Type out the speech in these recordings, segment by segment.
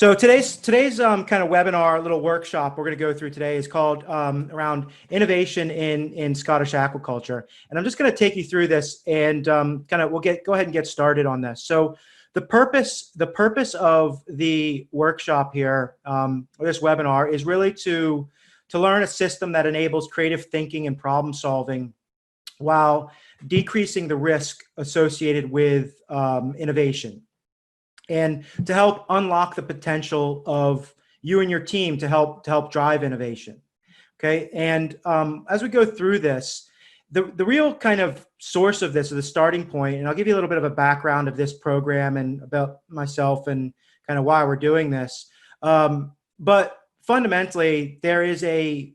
So today's kind of webinar, little workshop we're going to go through today is called around innovation in Scottish aquaculture, and I'm just going to take you through this and we'll go ahead and get started on this. So the purpose of the workshop here, or this webinar, is really to learn a system that enables creative thinking and problem solving while decreasing the risk associated with innovation, and to help unlock the potential of you and your team to help drive innovation. Okay, and as we go through this, the real kind of source of this, or the starting point, and I'll give you a little bit of a background of this program and about myself and kind of why we're doing this. But fundamentally, there is a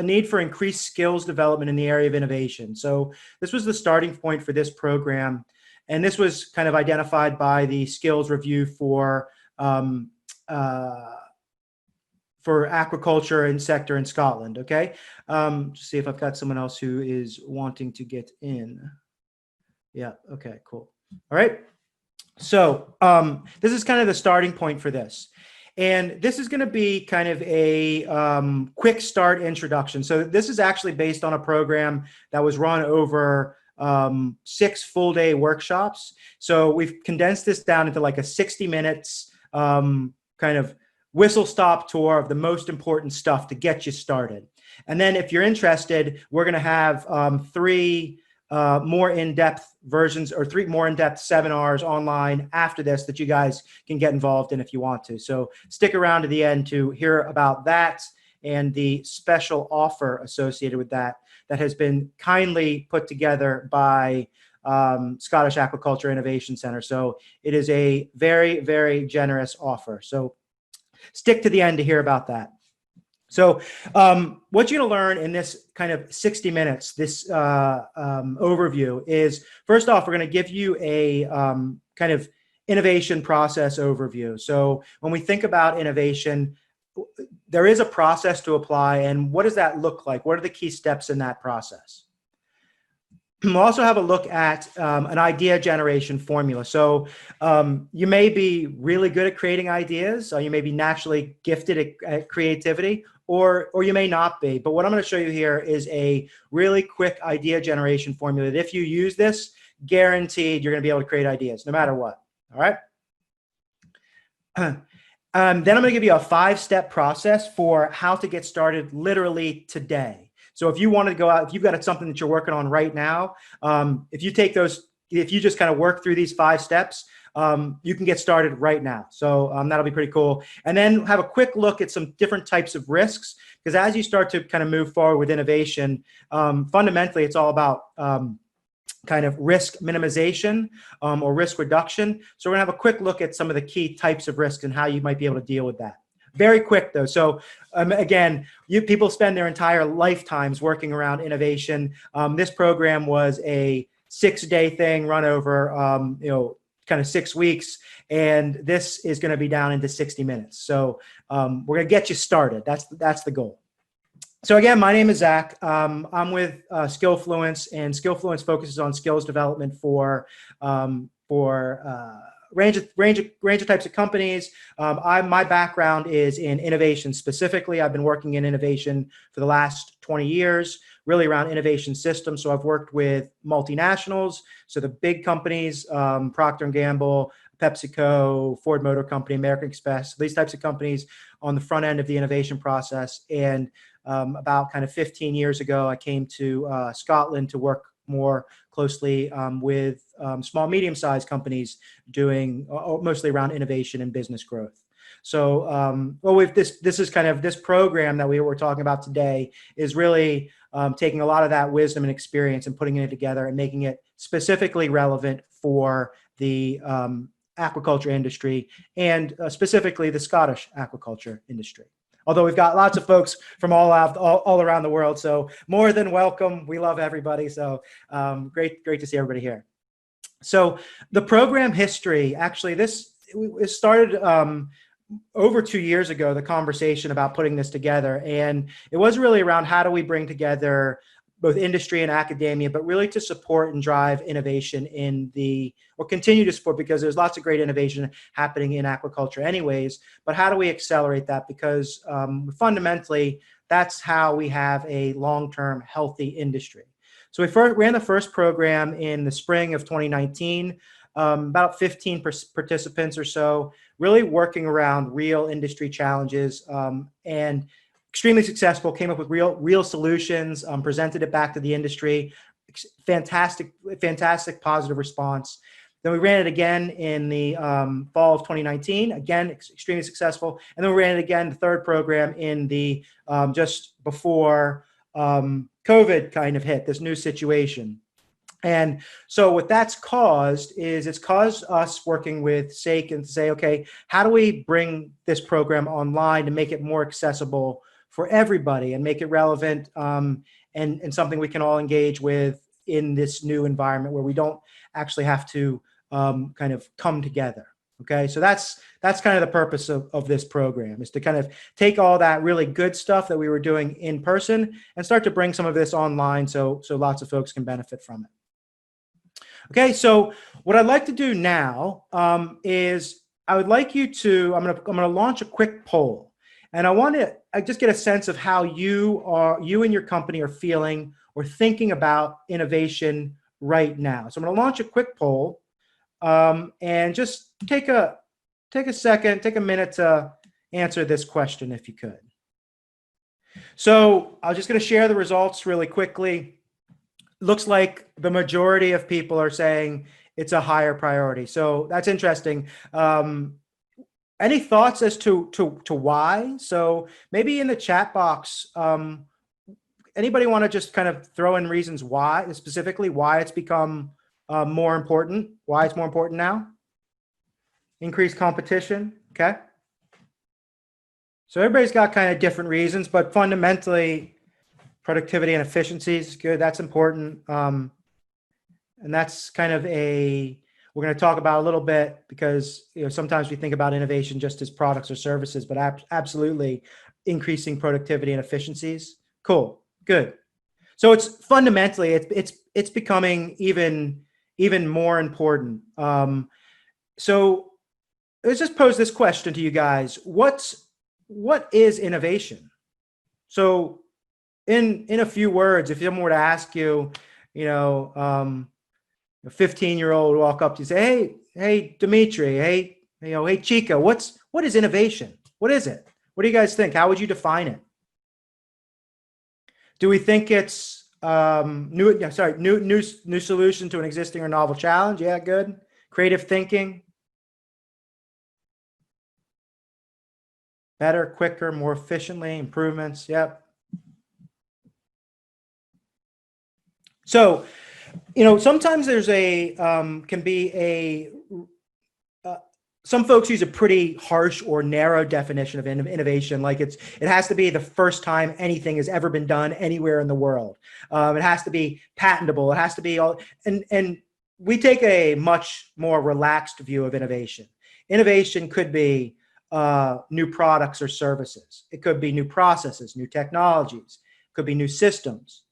need for increased skills development in the area of innovation. So this was the starting point for this program. And this was kind of identified by the skills review for aquaculture and sector in Scotland. Okay, just see if I've got someone else who is wanting to get in. Yeah. Okay. Cool. All right. So this is kind of the starting point for this, and this is going to be kind of a quick start introduction. So this is actually based on a program that was run over 6 full-day workshops. So we've condensed this down into like a 60 minutes kind of whistle-stop tour of the most important stuff to get you started. And then if you're interested, we're going to have 3 more in-depth versions, or 3 more in-depth seminars online after this that you guys can get involved in if you want to. So stick around to the end to hear about that and the special offer associated with that has been kindly put together by Scottish Aquaculture Innovation Center. So it is a very, very generous offer. So stick to the end to hear about that. So what you're going to learn in this kind of 60 minutes, this overview is, first off, we're going to give you a kind of innovation process overview. So when we think about innovation, there is a process to apply, and what does that look like? What are the key steps in that process? We'll also have a look at an idea generation formula. So you may be really good at creating ideas, or you may be naturally gifted at creativity, or you may not be. But what I'm going to show you here is a really quick idea generation formula that if you use this, guaranteed you're going to be able to create ideas no matter what. All right. Then I'm going to give you a 5-step process for how to get started literally today. So if you want to go out, if you've got something that you're working on right now, if you just kind of work through these 5 steps, you can get started right now. So that'll be pretty cool. And then have a quick look at some different types of risks, because as you start to kind of move forward with innovation, fundamentally, it's all about kind of risk minimization or risk reduction. So we're gonna have a quick look at some of the key types of risks and how you might be able to deal with that. Very quick though. So again, people spend their entire lifetimes working around innovation. This program was a 6-day thing run over, kind of 6 weeks. And this is going to be down into 60 minutes. So we're going to get you started. That's the goal. So again, my name is Zach. I'm with Skillfluence, and Skillfluence focuses on skills development for range of types of companies. My background is in innovation specifically. I've been working in innovation for the last 20 years, really around innovation systems. So I've worked with multinationals, so the big companies, Procter & Gamble, PepsiCo, Ford Motor Company, American Express, these types of companies on the front end of the innovation process. And about kind of 15 years ago, I came to Scotland to work more closely with small, medium-sized companies doing mostly around innovation and business growth. So, this is kind of this program that we were talking about today is really taking a lot of that wisdom and experience and putting it together and making it specifically relevant for the aquaculture industry, and specifically the Scottish aquaculture industry. Although we've got lots of folks from all around the world, so more than welcome. We love everybody. So great to see everybody here. So the program history, actually, it started over 2 years ago, the conversation about putting this together. And it was really around how do we bring together both industry and academia, but really to support and drive innovation or continue to support, because there's lots of great innovation happening in aquaculture anyways, but how do we accelerate that? Because fundamentally, that's how we have a long-term healthy industry. So we ran the first program in the spring of 2019, about 15 participants or so, really working around real industry challenges, and extremely successful, came up with real solutions, presented it back to the industry. Fantastic positive response. Then we ran it again in the fall of 2019, again, extremely successful. And then we ran it again, the third program, in the just before COVID kind of hit, this new situation. And so what that's caused is it's caused us working with SAIC and to say, okay, how do we bring this program online to make it more accessible for everybody and make it relevant and something we can all engage with in this new environment where we don't actually have to kind of come together. Okay, so that's kind of the purpose of this program, is to kind of take all that really good stuff that we were doing in person and start to bring some of this online so lots of folks can benefit from it. Okay, so what I'd like to do now is I would like you to, I'm gonna launch a quick poll, and I just get a sense of how you and your company are feeling or thinking about innovation right now. So I'm gonna launch a quick poll, and just take a second, take a minute to answer this question if you could. So I'm just gonna share the results really quickly. Looks like the majority of people are saying it's a higher priority. So that's interesting. Any thoughts as to why? So maybe in the chat box, anybody want to just kind of throw in reasons why, specifically why it's become more important, why it's more important now? Increased competition, okay? So everybody's got kind of different reasons, but fundamentally, productivity and efficiency is good. That's important. And that's kind of we're going to talk about a little bit, because sometimes we think about innovation just as products or services, but absolutely increasing productivity and efficiencies. Cool, good. So it's fundamentally, it's becoming even more important. So let's just pose this question to you guys. What is innovation? So in a few words, if someone were to ask you, a 15-year-old walk up to you, say, hey, Dimitri, hey, Chica, what is innovation? What is it? What do you guys think? How would you define it? Do we think it's new solution to an existing or novel challenge? Yeah, good. Creative thinking. Better, quicker, more efficiently, improvements. Yep. So, sometimes there's some folks use a pretty harsh or narrow definition of innovation, like it has to be the first time anything has ever been done anywhere in the world. It has to be patentable. It has to be all, and we take a much more relaxed view of innovation. Innovation could be new products or services. It could be new processes, new technologies. It could be new systems.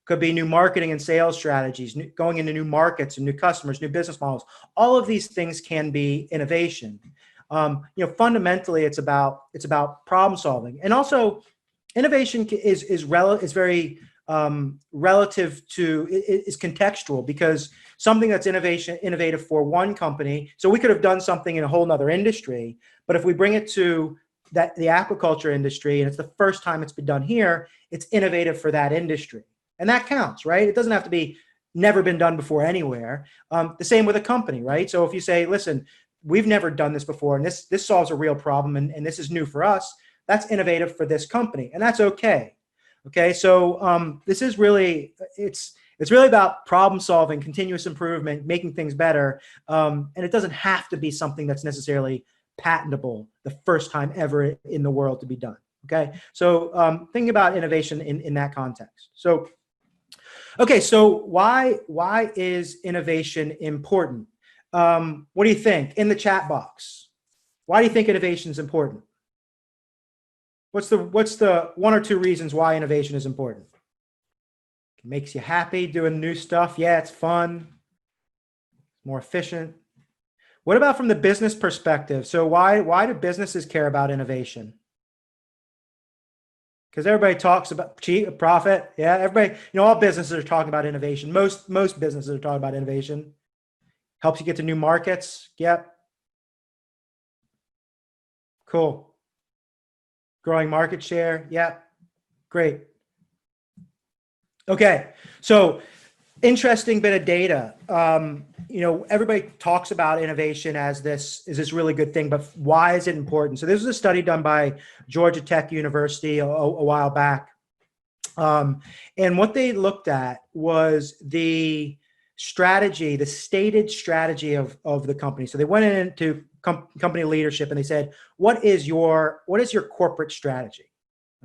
Could be new marketing and sales strategies, going into new markets and new customers, new business models. All of these things can be innovation. Fundamentally, it's about problem solving, and also innovation is very relative to, is contextual, because something that's innovative for one company. So we could have done something in a whole nother industry, but if we bring it to the aquaculture industry and it's the first time it's been done here, it's innovative for that industry. And that counts, right? It doesn't have to be never been done before anywhere. The same with a company, right? So if you say, listen, we've never done this before, and this solves a real problem, and this is new for us, that's innovative for this company, and that's okay. Okay, so this is really, it's really about problem solving, continuous improvement, making things better, and it doesn't have to be something that's necessarily patentable the first time ever in the world to be done. Okay, so thinking about innovation in that context. So, okay, so why is innovation important? What do you think in the chat box? Why do you think innovation is important? What's the one or two reasons why innovation is important? Makes you happy doing new stuff. Yeah, it's fun, more efficient. What about from the business perspective? So why do businesses care about innovation? Because everybody talks about cheap profit. Yeah, everybody, all businesses are talking about innovation. Most businesses are talking about innovation. Helps you get to new markets. Yep. Cool. Growing market share. Yep. Great. Okay. So interesting bit of data. Everybody talks about innovation as this really good thing, but why is it important? So this was a study done by Georgia Tech University a while back. And what they looked at was the strategy, the stated strategy of the company. So they went into company leadership and they said, what is your corporate strategy?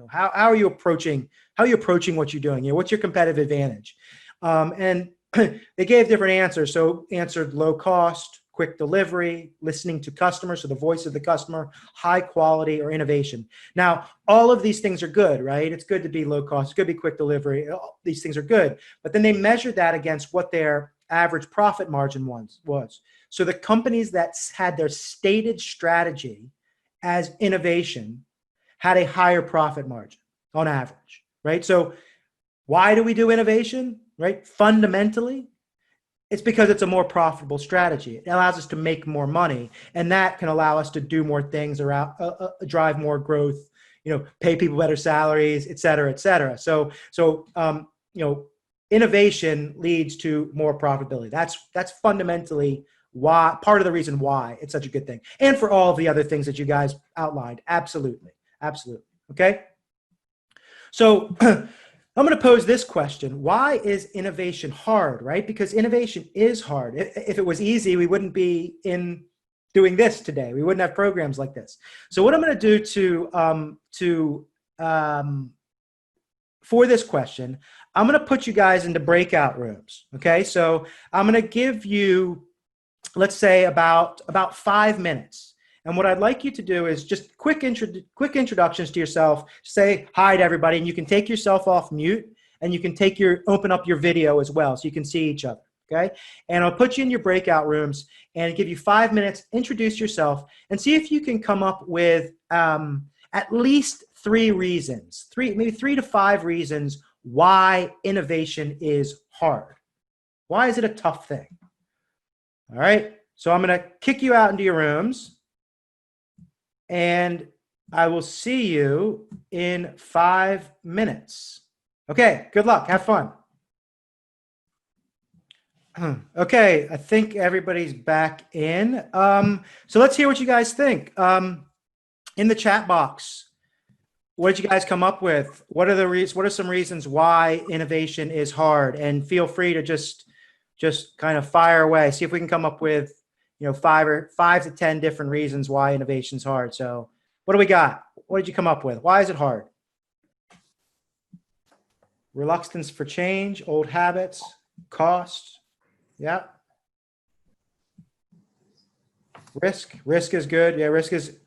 How are you approaching what you're doing? What's your competitive advantage? And they gave different answers. So answered low cost, quick delivery, listening to customers, so the voice of the customer, high quality, or innovation. Now, all of these things are good, right? It's good to be low cost, it's good to be quick delivery. All these things are good. But then they measured that against what their average profit margin was. So the companies that had their stated strategy as innovation had a higher profit margin on average, right? So why do we do innovation, right? Fundamentally, it's because it's a more profitable strategy. It allows us to make more money, and that can allow us to do more things around, drive more growth, pay people better salaries, et cetera, et cetera. So innovation leads to more profitability. That's fundamentally why, part of the reason why it's such a good thing, and for all of the other things that you guys outlined. Absolutely. Okay. So I'm going to pose this question. Why is innovation hard, right? Because innovation is hard. If it was easy, we wouldn't be doing this today. We wouldn't have programs like this. So what I'm going to do for this question, I'm going to put you guys into breakout rooms. Okay. So I'm going to give you, let's say about 5 minutes. And what I'd like you to do is just quick introductions to yourself. Say hi to everybody, and you can take yourself off mute, and you can open up your video as well, so you can see each other. Okay, and I'll put you in your breakout rooms and give you 5 minutes. Introduce yourself and see if you can come up with at least 3 reasons, maybe 3 to 5 reasons why innovation is hard. Why is it a tough thing? All right, so I'm going to kick you out into your rooms. And I will see you in 5 minutes. Okay, good luck. Have fun. Okay, I think everybody's back in. So let's hear what you guys think. In the chat box, what did you guys come up with? What are some reasons why innovation is hard? And feel free to just kind of fire away. See if we can come up with 5 to 10 different reasons why innovation's hard. So what do we got? What did you come up with? Why is it hard? Reluctance for change, old habits, cost. Yeah. Risk is good. Yeah, risk is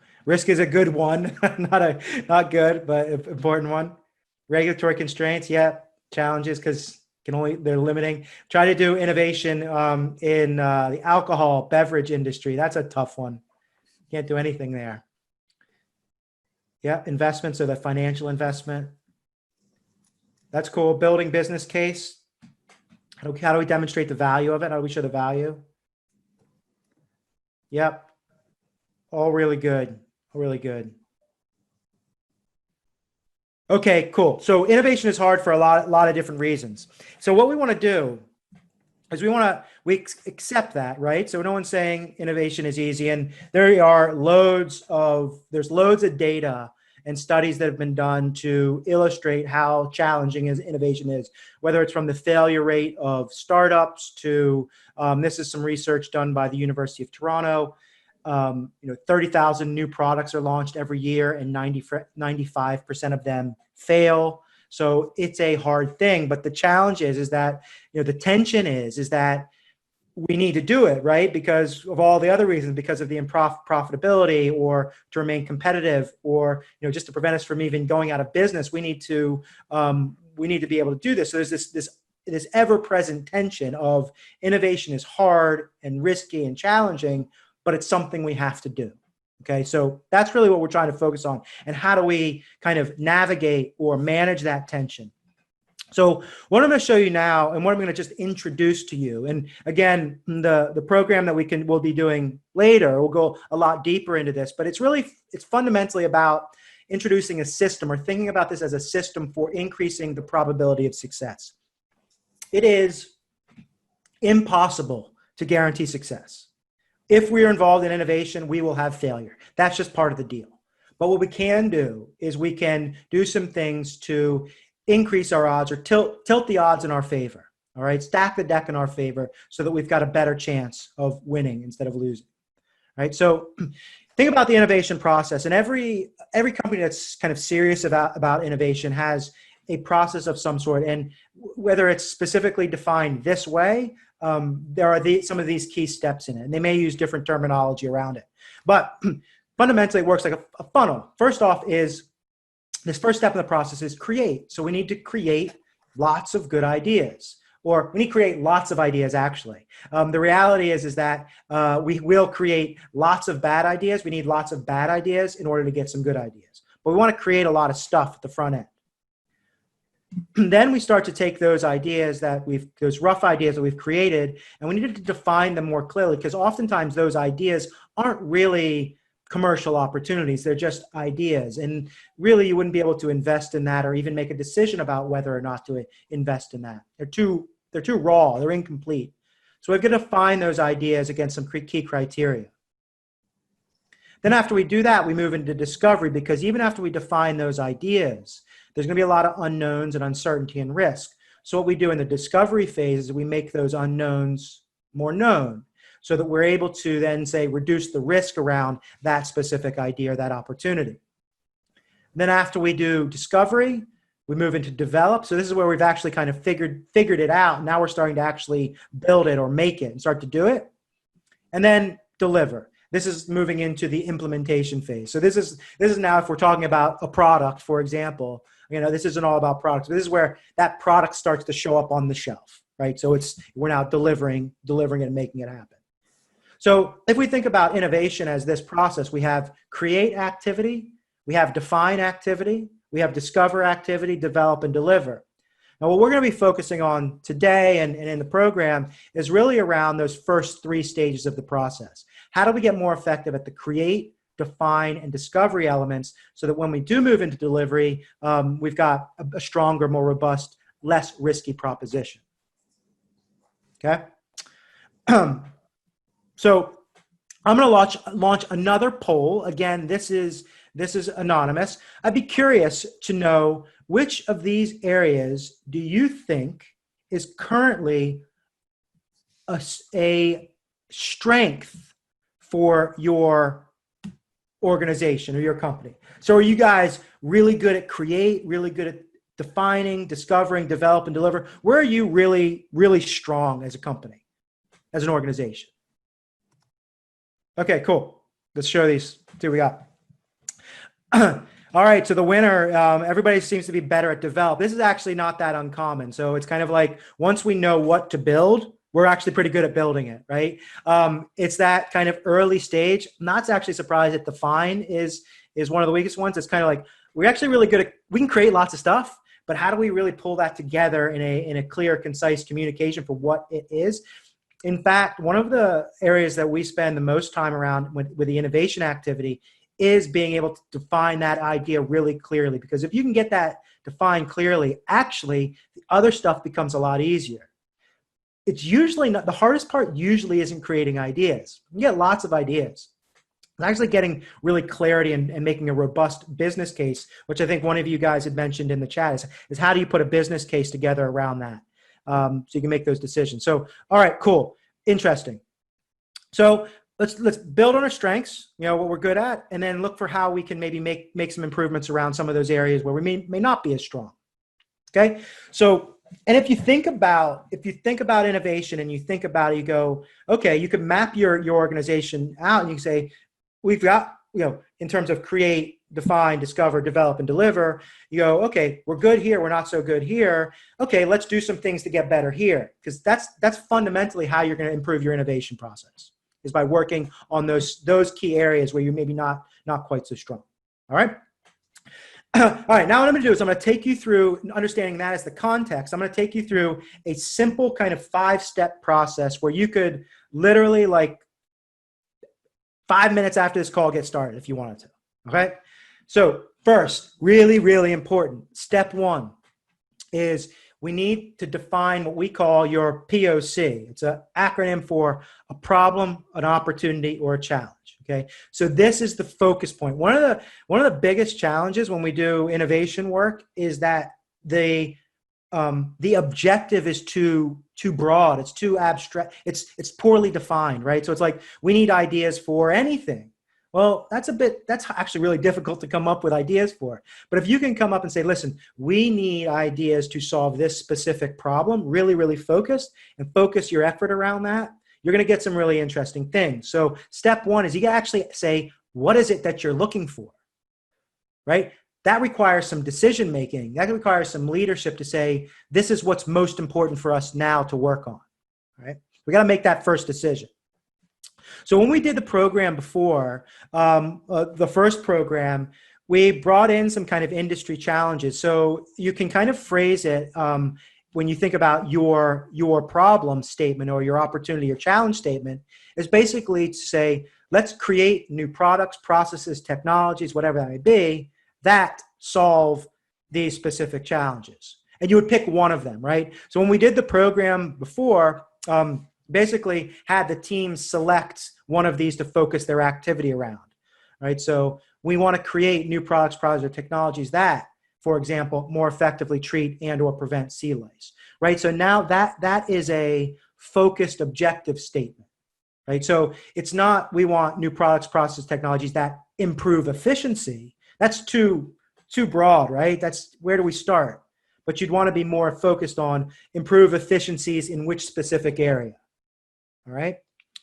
a good one. not good, but important one. Regulatory constraints. Yeah. Challenges because they're limiting. Try to do innovation in the alcohol beverage industry. That's a tough one. Can't do anything there. Yeah, investment, so the financial investment. That's cool. Building business case. How do we demonstrate the value of it? How do we show the value? Yep. All really good. Okay, cool. So innovation is hard for a lot of different reasons. So what we want to do is we accept that, right? So no one's saying innovation is easy, and there's loads of data and studies that have been done to illustrate how challenging innovation is, whether it's from the failure rate of startups to, this is some research done by the University of Toronto. 30,000 new products are launched every year, and 95% of them fail. So it's a hard thing, but the challenge is that, the tension is that we need to do it, right? Because of all the other reasons, because of the profitability, or to remain competitive, or, just to prevent us from even going out of business, we need to be able to do this. So there's this this ever-present tension of innovation is hard and risky and challenging, but it's something we have to do. Okay, so that's really what we're trying to focus on, and how do we kind of navigate or manage that tension. So what I'm going to show you now, and what I'm going to just introduce to you, and again, the program that we'll be doing later, we'll go a lot deeper into this, but it's fundamentally about introducing a system, or thinking about this as a system for increasing the probability of success. It is impossible to guarantee success. If we are involved in innovation, we will have failure. That's just part of the deal. But what we can do is we can do some things to increase our odds, or tilt the odds in our favor. All right, stack the deck in our favor so that we've got a better chance of winning instead of losing. All right, so think about the innovation process, and every company that's kind of serious about innovation has a process of some sort, and whether it's specifically defined this way, there are some of these key steps in it, and they may use different terminology around it. But fundamentally, it works like a funnel. First off is, this first step in the process is create. So we need to create lots of good ideas, or we need to create lots of ideas, actually. The reality is that we will create lots of bad ideas. We need lots of bad ideas in order to get some good ideas. But we want to create a lot of stuff at the front end. Then we start to take those ideas those rough ideas that we've created, and we need to define them more clearly, because oftentimes those ideas aren't really commercial opportunities. They're just ideas. And really, you wouldn't be able to invest in that or even make a decision about whether or not to invest in that. They're too raw. They're incomplete. So we've got to find those ideas against some key criteria. Then after we do that, we move into discovery, because even after we define those ideas, there's going to be a lot of unknowns and uncertainty and risk. So what we do in the discovery phase is we make those unknowns more known, so that we're able to then say reduce the risk around that specific idea or that opportunity. Then after we do discovery, we move into develop. So this is where we've actually kind of figured it out. Now we're starting to actually build it or make it and start to do it. And then deliver. This is moving into the implementation phase. So this is now, if we're talking about a product, for example, this isn't all about products, but this is where that product starts to show up on the shelf, right? So we're now delivering it and making it happen. So if we think about innovation as this process, we have create activity, we have define activity, we have discover activity, develop, and deliver. Now, what we're going to be focusing on today and in the program is really around those first three stages of the process. How do we get more effective at the create, define, and discovery elements, so that when we do move into delivery, we've got a stronger, more robust, less risky proposition? Okay? So I'm going to launch another poll. Again, this is anonymous. I'd be curious to know, which of these areas do you think is currently a strength for your organization or your company? So are you guys really good at create, really good at defining, discovering, develop, and deliver? Where are you really, really strong as a company, as an organization? Okay, cool. Let's show these. See what we got. All right, so the winner, everybody seems to be better at develop. This is actually not that uncommon. So it's kind of like, once we know what to build, we're actually pretty good at building it, right? It's that kind of early stage. I'm not actually surprised that define is one of the weakest ones. It's kind of like, we're actually really good at, we can create lots of stuff, but how do we really pull that together in a clear, concise communication for what it is? In fact, one of the areas that we spend the most time around with the innovation activity is being able to define that idea really clearly. Because if you can get that defined clearly, actually, the other stuff becomes a lot easier. It's usually not, the hardest part usually isn't creating ideas. You get lots of ideas. It's actually getting really clarity and making a robust business case, which I think one of you guys had mentioned in the chat, is how do you put a business case together around that? So you can make those decisions. So, all right, cool. Interesting. So let's build on our strengths, what we're good at, and then look for how we can maybe make some improvements around some of those areas where we may not be as strong. Okay. So, and if you think about innovation and you think about it, you go, okay, you could map your organization out and you can say, we've got, in terms of create, define, discover, develop, and deliver, you go, okay, we're good here, we're not so good here. Okay, let's do some things to get better here, because that's fundamentally how you're going to improve your innovation process, is by working on those key areas where you're maybe not quite so strong. All right. All right, now what I'm going to do is I'm going to take you through, understanding that as the context, I'm going to take you through a simple kind of 5-step process where you could literally, like, 5 minutes after this call, get started if you wanted to. Okay. So first, really, really important, step 1 is we need to define what we call your POC. It's an acronym for a problem, an opportunity, or a challenge. Okay. So this is the focus point. One of the biggest challenges when we do innovation work is that the objective is too broad. It's too abstract. It's poorly defined, right? So it's like, we need ideas for anything. Well, that's actually really difficult to come up with ideas for. But if you can come up and say, listen, we need ideas to solve this specific problem, really, really focused, and focus your effort around that, you're going to get some really interesting things. So step 1 is you can actually say, what is it that you're looking for, right? That requires some decision making. That requires some leadership to say, this is what's most important for us now to work on, right? We got to make that first decision. So when we did the program before, the first program, we brought in some kind of industry challenges. So you can kind of phrase it when you think about your problem statement or your opportunity or challenge statement, is basically to say, let's create new products, processes, technologies, whatever that may be, that solve these specific challenges. And you would pick one of them, right? So when we did the program before, basically had the team select one of these to focus their activity around, right? So we want to create new products, processes, or technologies that, for example, more effectively treat and or prevent sea lice, right? So now that is a focused objective statement, right? So it's not, we want new products, processes, technologies that improve efficiency. That's too broad, right? That's, where do we start? But you'd want to be more focused on improve efficiencies in which specific area. All right.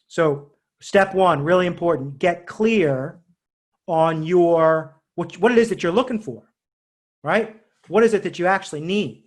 So step 1, really important, get clear on what it is that you're looking for, right? What is it that you actually need?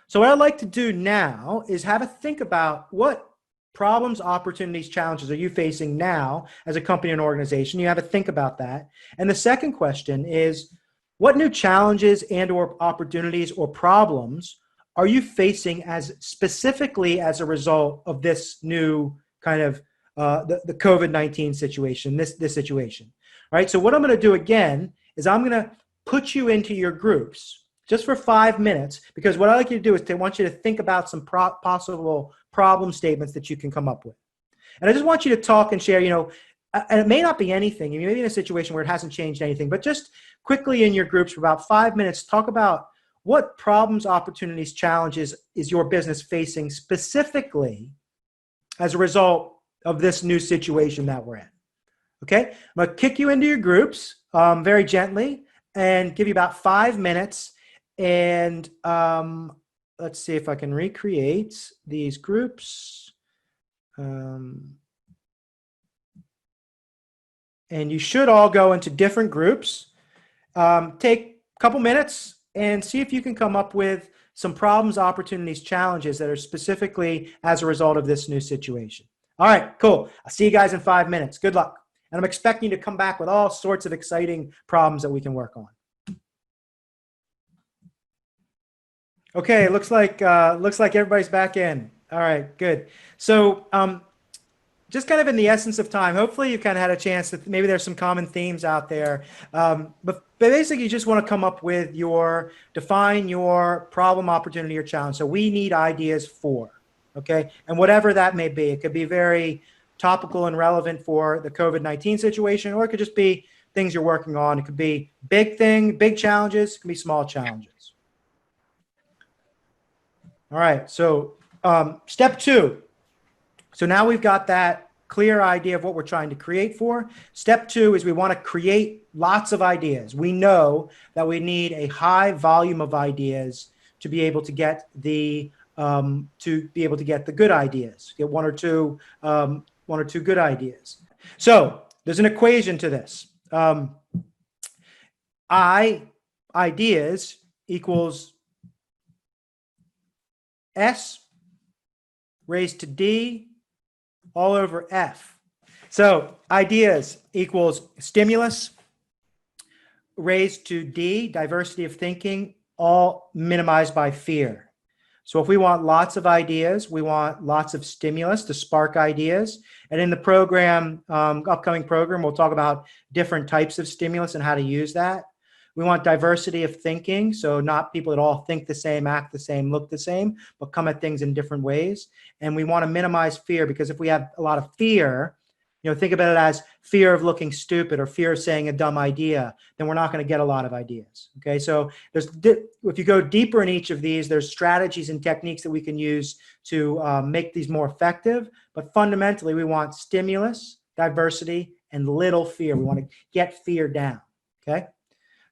So what I'd like to do now is have a think about what problems, opportunities, challenges are you facing now as a company and organization? You have to think about that. And the second question is, what new challenges and or opportunities or problems are you facing as specifically as a result of this new kind of the COVID-19 situation, this situation, right? So what I'm going to do again is I'm going to put you into your groups just for 5 minutes, because what I like you to do is I want you to think about some possible problem statements that you can come up with. And I just want you to talk and share, and it may not be anything. You may be in a situation where it hasn't changed anything, but just quickly in your groups for about 5 minutes, talk about what problems, opportunities, challenges is your business facing specifically as a result of this new situation that we're in. Okay, I'm going to kick you into your groups very gently and give you about 5 minutes. And let's see if I can recreate these groups. And you should all go into different groups. Take a couple minutes and see if you can come up with some problems, opportunities, challenges that are specifically as a result of this new situation. All right, cool. I'll see you guys in 5 minutes. Good luck. And I'm expecting you to come back with all sorts of exciting problems that we can work on. Okay, looks like everybody's back in. All right, good. So just kind of in the essence of time, hopefully you kind of had a chance that maybe there's some common themes out there. But basically you just want to come up with define your problem, opportunity, or challenge. So we need ideas for, okay? And whatever that may be, it could be very topical and relevant for the COVID-19 situation, or it could just be things you're working on. It could be big challenges, it can be small challenges. All right, so step 2. So now we've got that clear idea of what we're trying to create for. Step 2 is we want to create lots of ideas. We know that we need a high volume of ideas to be able to get the good ideas. Get one or two good ideas. So there's an equation to this. ideas equals S raised to D all over F. So ideas equals stimulus raised to D, diversity of thinking, all minimized by fear. So if we want lots of ideas, we want lots of stimulus to spark ideas. And in the program, upcoming program, we'll talk about different types of stimulus and how to use that. We want diversity of thinking, so not people that all think the same, act the same, look the same, but come at things in different ways. And we want to minimize fear, because if we have a lot of fear, think about it as fear of looking stupid or fear of saying a dumb idea, then we're not going to get a lot of ideas. Okay, so if you go deeper in each of these, there's strategies and techniques that we can use to make these more effective. But fundamentally, we want stimulus, diversity, and little fear. We want to get fear down. Okay.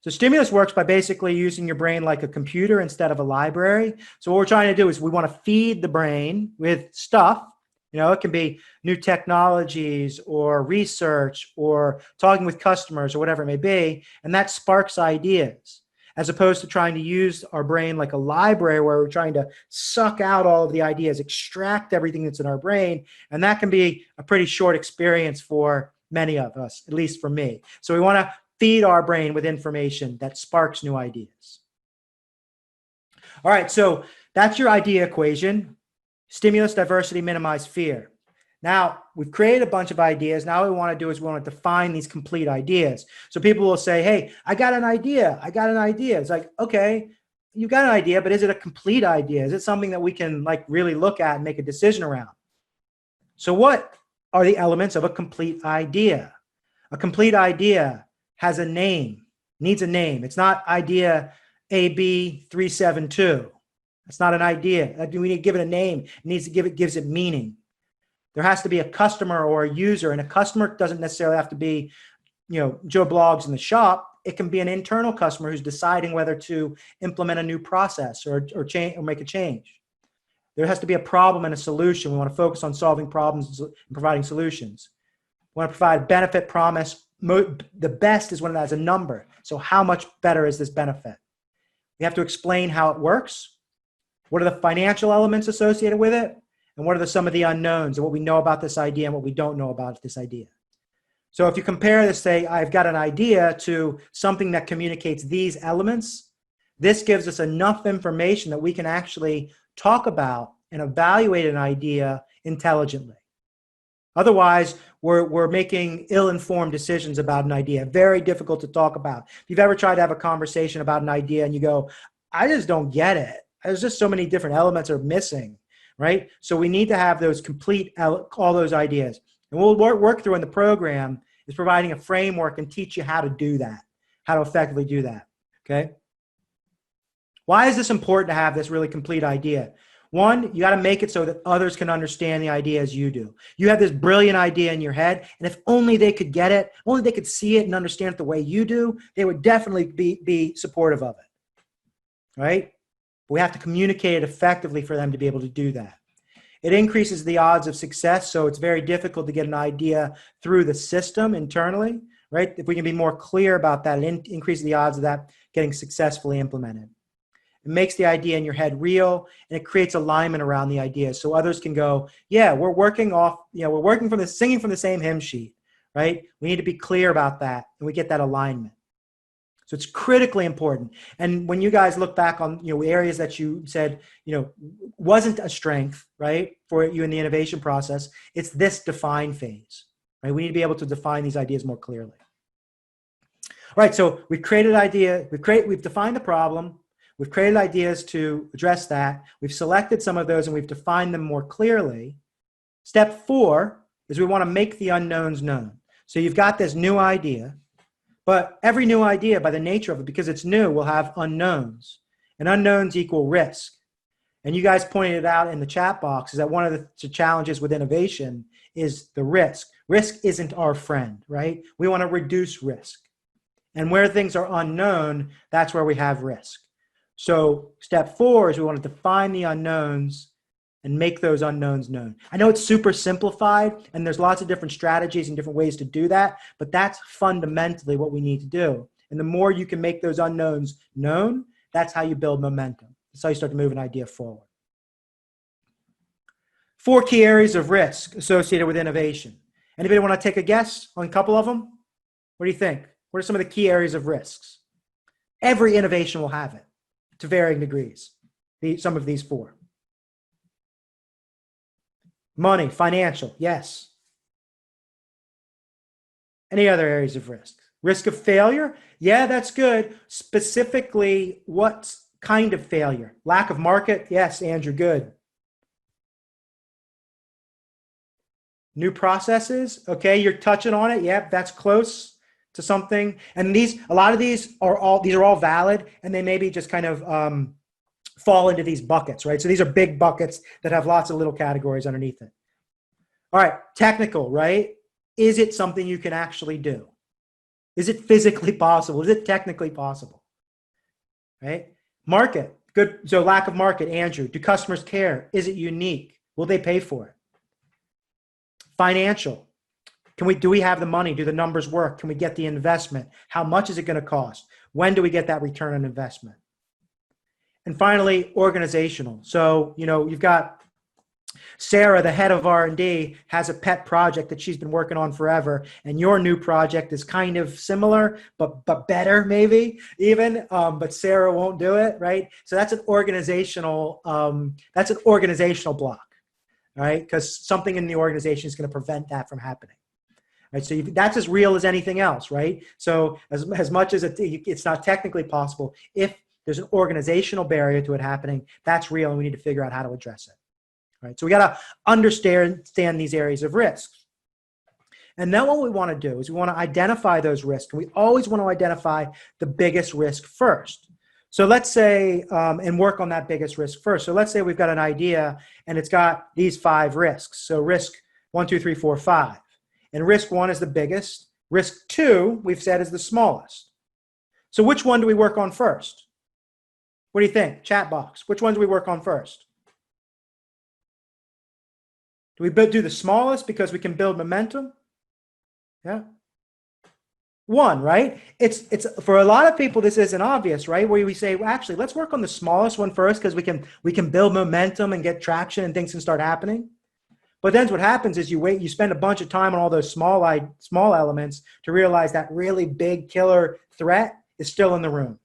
So stimulus works by basically using your brain like a computer instead of a library. So what we're trying to do is we want to feed the brain with stuff. It can be new technologies or research or talking with customers or whatever it may be. And that sparks ideas, as opposed to trying to use our brain like a library where we're trying to suck out all of the ideas, extract everything that's in our brain. And that can be a pretty short experience for many of us, at least for me. So we want to feed our brain with information that sparks new ideas. All right, so that's your idea equation. Stimulus, diversity, minimize fear. Now, we've created a bunch of ideas. Now what we want to do is we want to define these complete ideas. So people will say, hey, I got an idea. I got an idea. It's like, okay, you got an idea, but is it a complete idea? Is it something that we can really look at and make a decision around? So what are the elements of a complete idea? A complete idea has a name, needs a name. It's not idea AB372. It's not an idea. We need to give it a name. It needs to gives it meaning. There has to be a customer or a user, and a customer doesn't necessarily have to be, Joe Bloggs in the shop. It can be an internal customer who's deciding whether to implement a new process or change or make a change. There has to be a problem and a solution. We want to focus on solving problems and providing solutions. We want to provide benefit promise. The best is when it has a number. So how much better is this benefit? We have to explain how it works. What are the financial elements associated with it? And what are some of the unknowns and what we know about this idea and what we don't know about this idea? So if you compare this, say, I've got an idea to something that communicates these elements, this gives us enough information that we can actually talk about and evaluate an idea intelligently. Otherwise, we're making ill-informed decisions about an idea. Very difficult to talk about. If you've ever tried to have a conversation about an idea and you go, I just don't get it. There's just so many different elements are missing, right? So we need to have those complete, all those ideas. And we'll work through in the program is providing a framework and teach you how to do that, how to effectively do that, okay? Why is this important to have this really complete idea? One, you got to make it so that others can understand the idea as you do. You have this brilliant idea in your head, and if only they could get it, only they could see it and understand it the way you do, they would definitely be supportive of it, right? We have to communicate it effectively for them to be able to do that. It increases the odds of success, so it's very difficult to get an idea through the system internally, right? If we can be more clear about that, it increases the odds of that getting successfully implemented. It makes the idea in your head real, and it creates alignment around the idea, so others can go, yeah, we're working from singing from the same hymn sheet, right? We need to be clear about that, and we get that alignment. So it's critically important. And when you guys look back on areas that you said wasn't a strength, right, for you in the innovation process, it's this define phase, right? We need to be able to define these ideas more clearly. All right, so we've created idea, we've defined the problem, we've created ideas to address that, we've selected some of those and we've defined them more clearly. Step 4 is we want to make the unknowns known. So you've got this new idea. But every new idea, by the nature of it, because it's new, will have unknowns. And unknowns equal risk. And you guys pointed it out in the chat box, is that one of the challenges with innovation is the risk. Risk isn't our friend, right? We want to reduce risk. And where things are unknown, that's where we have risk. So step 4 is we want to define the unknowns and make those unknowns known. I know it's super simplified and there's lots of different strategies and different ways to do that, but that's fundamentally what we need to do And the more you can make those unknowns known, that's how you build momentum. That's how you start to move an idea forward. 4 key areas of risk associated with innovation. Anybody want to take a guess on a couple of them? What do you think? What are some of the key areas of risks? Every innovation will have it to varying degrees. Some of these 4. Money, financial, yes. Any other areas of risk? Risk of failure? Yeah, that's good. Specifically, what kind of failure? Lack of market? Yes, Andrew, good. New processes? Okay, you're touching on it. Yep, that's close to something. And a lot of these are all valid, and they maybe just kind of fall into these buckets, right? So these are big buckets that have lots of little categories underneath it. All right, technical, right? Is it something you can actually do? Is it physically possible? Is it technically possible? Right? Market, good. So lack of market, Andrew. Do customers care? Is it unique? Will they pay for it? Financial. Do we have the money? Do the numbers work? Can we get the investment? How much is it going to cost? When do we get that return on investment? And finally, organizational. So, you've got Sarah, the head of R&D, has a pet project that she's been working on forever, and your new project is kind of similar, but better maybe even. But Sarah won't do it, right? So that's an organizational block, right? Because something in the organization is going to prevent that from happening. Right, so that's as real as anything else, right? So as much as it's not technically possible, if there's an organizational barrier to it happening, that's real, and we need to figure out how to address it. Right, so we got to understand these areas of risk. And then what we want to do is we want to identify those risks. And we always want to identify the biggest risk first. So let's say, and work on that biggest risk first. So let's say we've got an idea and it's got these 5 risks. So risk 1, 2, 3, 4, 5. And risk 1 is the biggest. Risk 2, we've said, is the smallest. So which one do we work on first? What do you think? Chat box. Which one do we work on first? Do we do the smallest because we can build momentum? Yeah. 1, right? It's for a lot of people, this isn't obvious, right? Where we say, well, actually, let's work on the smallest one first because we can build momentum and get traction and things can start happening. But then what happens is you spend a bunch of time on all those small elements to realize that really big killer threat is still in the room,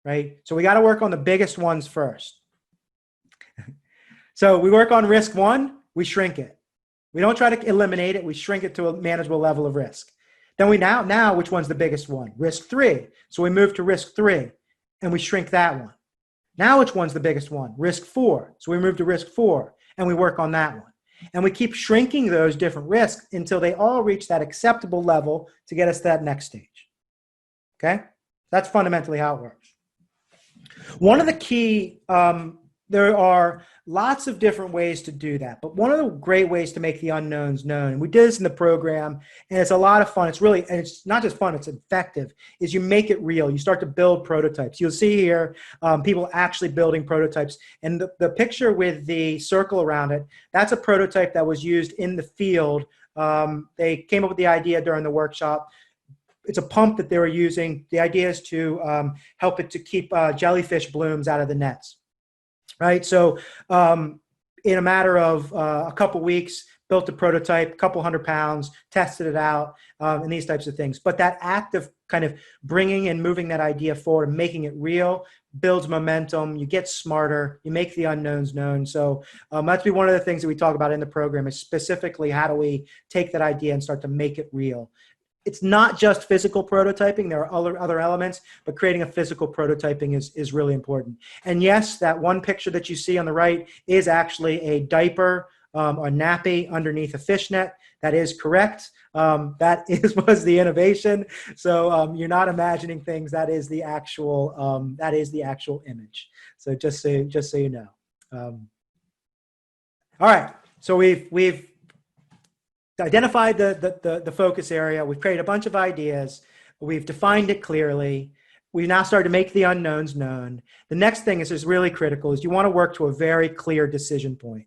right? So we got to work on the biggest ones first. So we work on risk 1, we shrink it. We don't try to eliminate it, we shrink it to a manageable level of risk. Then we now which one's the biggest one? Risk 3. So we move to risk 3 and we shrink that one. Now which one's the biggest one? Risk 4. So we move to risk 4 and we work on that one. And we keep shrinking those different risks until they all reach that acceptable level to get us to that next stage. Okay? That's fundamentally how it works. One of the key, there are lots of different ways to do that, but one of the great ways to make the unknowns known, and we did this in the program, and it's a lot of fun. And it's not just fun, it's effective, is you make it real. You start to build prototypes. You'll see here people actually building prototypes. And the picture with the circle around it, that's a prototype that was used in the field. They came up with the idea during the workshop. It's a pump that they were using. The idea is to help it to keep jellyfish blooms out of the nets. Right, so in a matter of a couple weeks, built a prototype, a couple 100 pounds, tested it out, and these types of things. But that act of kind of bringing and moving that idea forward and making it real builds momentum. You get smarter. You make the unknowns known. So that's be one of the things that we talk about in the program is specifically how do we take that idea and start to make it real. It's not just physical prototyping. There are other elements, but creating a physical prototyping is really important. And yes, that one picture that you see on the right is actually a diaper or nappy underneath a fishnet. That is correct. Was the innovation. So you're not imagining things. That is the actual image. So just so you know. All right. So we've identified the focus area. We've created a bunch of ideas. We've defined it clearly. We've now started to make the unknowns known. The next thing is really critical is you want to work to a very clear decision point.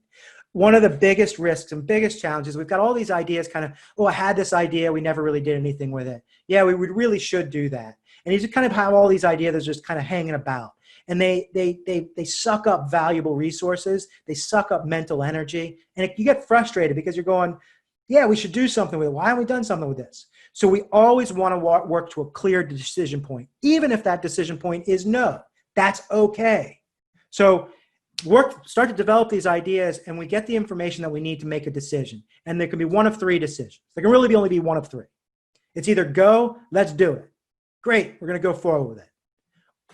one of the biggest risks and biggest challenges, we've got all these ideas kind of, oh, I had this idea, we never really did anything with it. Yeah, we really should do that. And you just kind of have all these ideas that's just kind of hanging about. And they suck up valuable resources. They suck up mental energy. And you get frustrated because you're going, yeah, we should do something with it. Why haven't we done something with this? So we always want to work to a clear decision point, even if that decision point is no. That's okay. So start to develop these ideas, and we get the information that we need to make a decision. And there can be one of three decisions. There can really only be one of three. It's either go, let's do it. Great, we're going to go forward with it.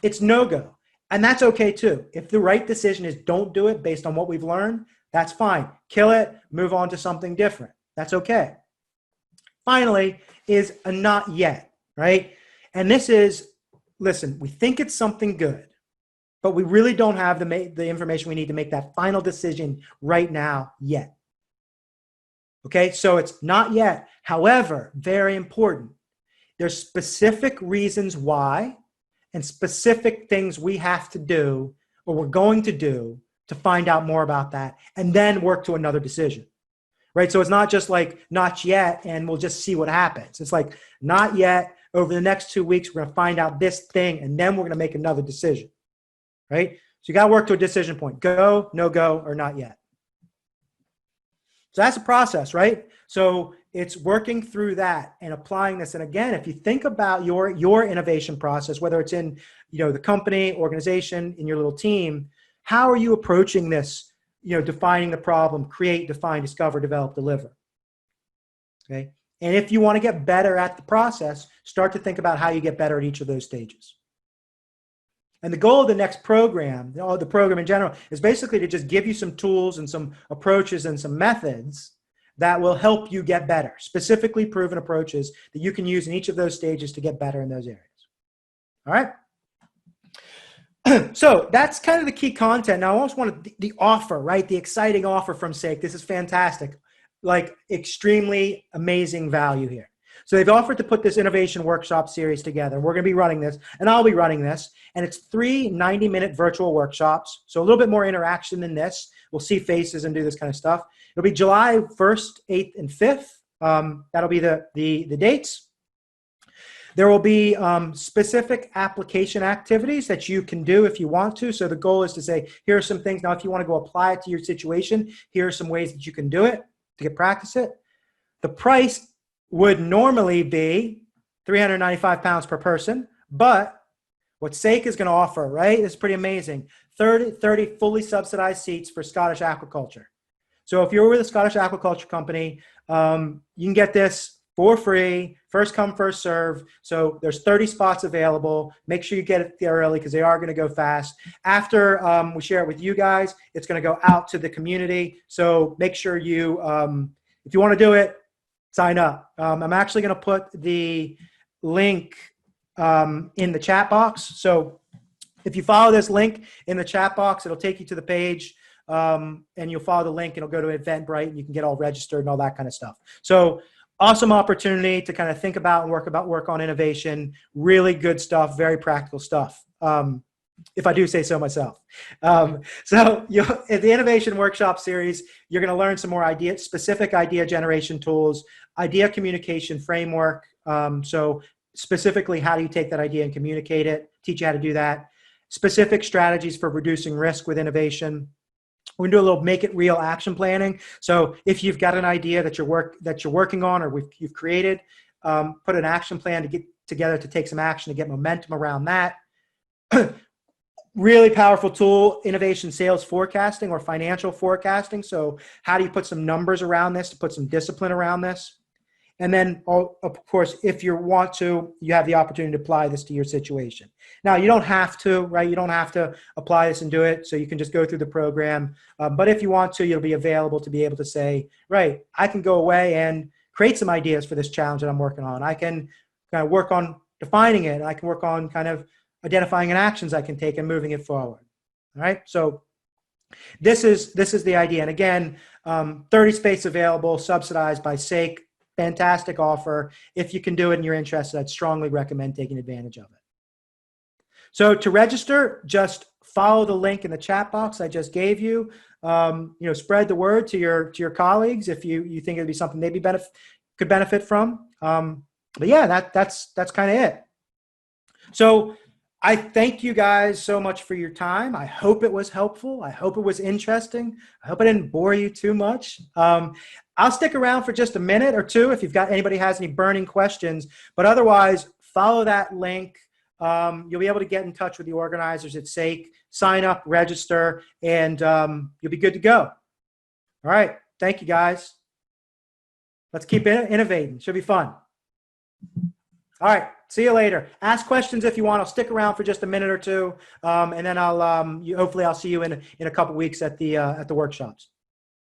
It's no go. And that's okay too. If the right decision is don't do it based on what we've learned, that's fine. Kill it, move on to something different. That's okay. Finally is a not yet, right? And this is, listen, we think it's something good, but we really don't have the information we need to make that final decision right now yet. Okay, so it's not yet. However, very important. There's specific reasons why and specific things we have to do or we're going to do to find out more about that and then work to another decision, right? So it's not just like not yet and we'll just see what happens. It's like not yet. Over the next 2 weeks, we're going to find out this thing and then we're going to make another decision, right? So you got to work to a decision point. Go, no go, or not yet. So that's a process, right? So it's working through that and applying this. And again, if you think about your innovation process, whether it's in the company, organization, in your little team, how are you approaching this? Defining the problem, create, define, discover, develop, deliver. Okay. And if you want to get better at the process, start to think about how you get better at each of those stages. And the goal of the next program, the program in general, is basically to just give you some tools and some approaches and some methods that will help you get better, specifically proven approaches that you can use in each of those stages to get better in those areas. All right? So that's kind of the key content. Now, I almost wanted the offer, right? The exciting offer from SAIC. This is fantastic. Like, extremely amazing value here. So they've offered to put this innovation workshop series together. We're going to be running this, and I'll be running this. And it's 3 90-minute virtual workshops. So a little bit more interaction than this. We'll see faces and do this kind of stuff. It'll be July 1st, 8th, and 5th. That'll be the dates. There will be specific application activities that you can do if you want to. So the goal is to say, here are some things. Now, if you want to go apply it to your situation, here are some ways that you can do it to practice it. The price would normally be £395 per person, but what SAIC is going to offer, right, is pretty amazing. 30 fully subsidized seats for Scottish aquaculture. So if you're with a Scottish aquaculture company, you can get this for free, first come, first serve. So there's 30 spots available. Make sure you get it there early because they are going to go fast. After we share it with you guys, it's going to go out to the community. So make sure you, if you want to do it, sign up. I'm actually going to put the link in the chat box. So if you follow this link in the chat box, it'll take you to the page, and you'll follow the link and it'll go to Eventbrite and you can get all registered and all that kind of stuff. So awesome opportunity to kind of think about and work on innovation. Really good stuff, very practical stuff. If I do say so myself. So in the Innovation Workshop Series, you're going to learn some more specific idea generation tools, idea communication framework. So specifically, how do you take that idea and communicate it? Teach you how to do that. Specific strategies for reducing risk with innovation. We're going to do a little make it real action planning. So if you've got an idea that you're working on or you've created, put an action plan to get together to take some action to get momentum around that. Really powerful tool, innovation sales forecasting or financial forecasting. So how do you put some numbers around this to put some discipline around this? And then, of course, if you want to, you have the opportunity to apply this to your situation. Now, you don't have to, right? You don't have to apply this and do it. So you can just go through the program. But if you want to, you'll be available to be able to say, right, I can go away and create some ideas for this challenge that I'm working on. I can kind of work on defining it. I can work on kind of identifying an actions I can take and moving it forward. All right. So this is the idea. And again, 30 space available, subsidized by SAIC. Fantastic offer. If you can do it and you're interested, I'd strongly recommend taking advantage of it. So to register, just follow the link in the chat box I just gave you. Spread the word to your colleagues if you think it'd be something they'd could benefit from. But yeah, that's kind of it. So I thank you guys so much for your time. I hope it was helpful. I hope it was interesting. I hope I didn't bore you too much. I'll stick around for just a minute or two if anybody has any burning questions, but otherwise follow that link. You'll be able to get in touch with the organizers at SAIC, sign up, register, and you'll be good to go. All right. Thank you, guys. Let's keep innovating. Should be fun. All right. See you later. Ask questions if you want. I'll stick around for just a minute or two, and then hopefully I'll see you in a couple weeks at the workshops.